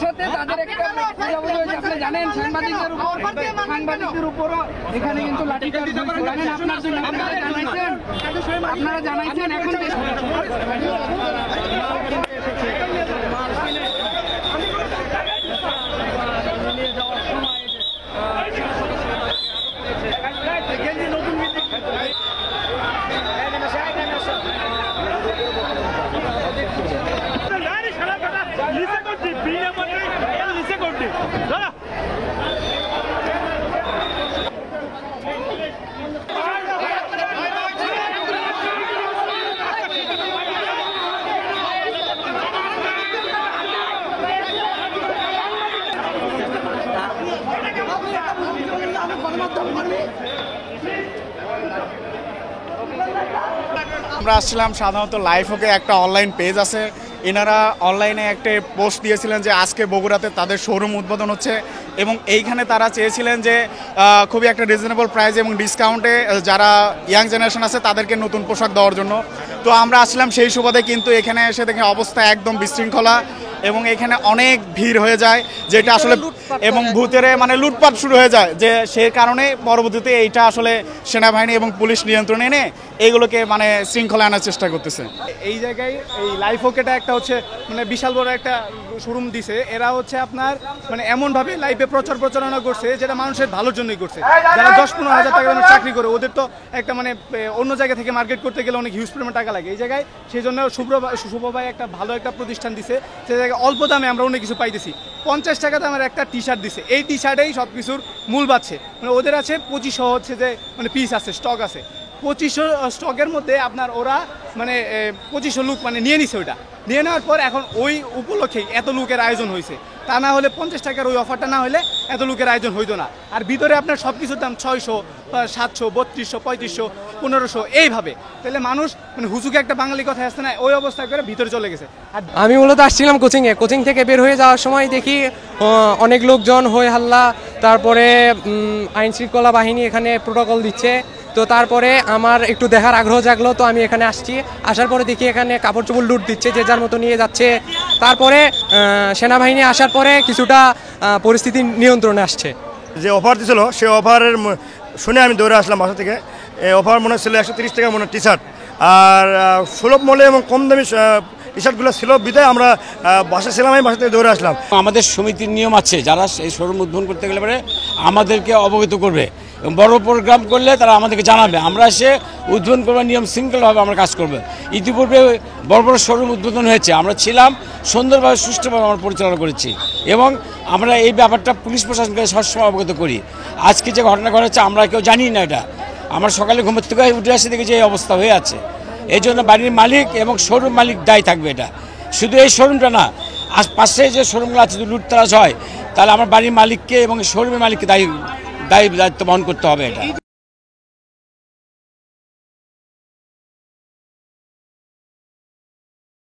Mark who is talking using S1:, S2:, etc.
S1: সাথে তাদের একটা আপনি জানেন সাংবাদিকদের উপরও এখানে কিন্তু লাঠিচার্জ জানেন আপনারা জানাইছেন এখন
S2: আমরা আসছিলাম সাধারণত লাইফওকে একটা অনলাইন পেজ আছে, এনারা অনলাইনে একটা পোস্ট দিয়েছিলেন যে আজকে বগুড়াতে তাদের শোরুম উদ্বোধন হচ্ছে এবং এইখানে তারা চেয়েছিলেন যে খুবই একটা রিজনেবল প্রাইস এবং ডিসকাউন্টে যারা ইয়াং জেনারেশন আছে তাদেরকে নতুন পোশাক দেওয়ার জন্য। তো আমরা আসলাম সেই সুবাদে, কিন্তু এখানে এসে দেখে অবস্থা একদম বিশৃঙ্খলা এবং এখানে অনেক ভিড় হয়ে যায়, যেটা আসলে এবং ভূতের মানে লুটপাট শুরু হয়ে যায়, যে সেই কারণে পরবর্তীতে এইটা আসলে সেনাবাহিনী এবং পুলিশ নিয়ন্ত্রণে এনে এইগুলোকে মানে শৃঙ্খলা আনার চেষ্টা করতেছে। এই জায়গায় এই লাইফওকেটা একটা হচ্ছে মানে বিশাল বড় একটা শোরুম দিছে, এরা হচ্ছে আপনার মানে এমনভাবে লাইফে প্রচারণা করছে যেটা মানুষের ভালোর জন্যই করছে। যারা 10-15 হাজার টাকা চাকরি করে ওদের তো একটা মানে অন্য জায়গা থেকে মার্কেট করতে গেলে অনেক হিউজ পরিমাণ টাকা লাগে, এই জায়গায় সেই জন্য শুভ ভাই একটা ভালো একটা প্রতিষ্ঠান দিছে, সে জায়গায় অল্প দামে আমরা অনেক কিছু পাইতেছি। 50 টাকা দামের একটা টি শার্ট দিছে, এই টি শার্টেই সব কিছুর মূল বাড়ছে। মানে ওদের আছে 2500 হচ্ছে যে মানে পিস আছে, স্টক আছে 2500 স্টকের মধ্যে আপনার ওরা মানে 2500 লোক মানে নিয়ে নিছে, ওইটা নিয়ে নেওয়ার পর এখন ওই উপলক্ষেই এত লোকের আয়োজন হয়েছে। তা না হলে 50 টাকার ওই অফারটা না হলে এত লোকের আয়োজন হইতো না। আর ভিতরে আপনার সব কিছুর দাম 600, 700, 3200, 3500, 1500 এইভাবে। তাহলে মানুষ মানে হুজুকে একটা বাঙালি কথা আসছে না, ওই অবস্থা করে ভিতরে চলে গেছে। আর
S3: আমি মূলত আসছিলাম কোচিং থেকে বের হয়ে যাওয়ার সময় দেখি অনেক লোকজন হই হাল্লা, তারপরে আইন শৃঙ্খলা বাহিনী এখানে প্রোটোকল দিচ্ছে। তো তারপরে আমার একটু দেখার আগ্রহ জাগলো, তো আমি এখানে আসছি। আসার পরে দেখি এখানে কাপড় চোপড় লুট দিচ্ছে, যে যার মতো নিয়ে যাচ্ছে। তারপরে সেনাবাহিনী আসার পরে কিছুটা পরিস্থিতি নিয়ন্ত্রণে আসছে।
S4: যে অফার দিয়েছিল সেই অফারের শুনে আমি দৌড়ে আসলাম বাসা থেকে। অফার মনে ছিল 130 টাকা মনে টি শার্ট, আর সুলভ মূল্যে এবং কম দামি টি শার্টগুলো ছিল বিধায় আমরা বাসা ছিলাম, আমি বাসা থেকে দৌড়ে আসলাম।
S5: আমাদের সমিতির নিয়ম আছে, যারা এই শোরুম উদ্বোধন করতে গেলে পরে আমাদেরকে অবগত করবে এবং বড় প্রোগ্রাম করলে তারা আমাদেরকে জানাবে, আমরা এসে উদ্বোধন করবার নিয়ম শৃঙ্খলভাবে আমরা কাজ করবো। ইতিপূর্বে বড় বড় শোরুম উদ্বোধন হয়েছে, আমরা ছিলাম, সুন্দরভাবে সুষ্ঠুভাবে আমরা পরিচালনা করেছি এবং আমরা এই ব্যাপারটা পুলিশ প্রশাসনকে সবসময় অবগত করি। আজকে যে ঘটনা ঘটেছে আমরা কেউ জানি না, এটা আমরা সকালে ঘুমের থেকে উঠে আসে দেখি যে এই অবস্থা হয়ে আছে। এই জন্য বাড়ির মালিক এবং শোরুম মালিক দায়ী থাকবে। এটা শুধু এই শোরুমটা না, পাশে যে শোরুমগুলো আছে যদি লুটতরাজ হয় তাহলে আমার বাড়ির মালিককে এবং শোরুমের মালিককে দায়িত্ব বহন করতে হবে এটা।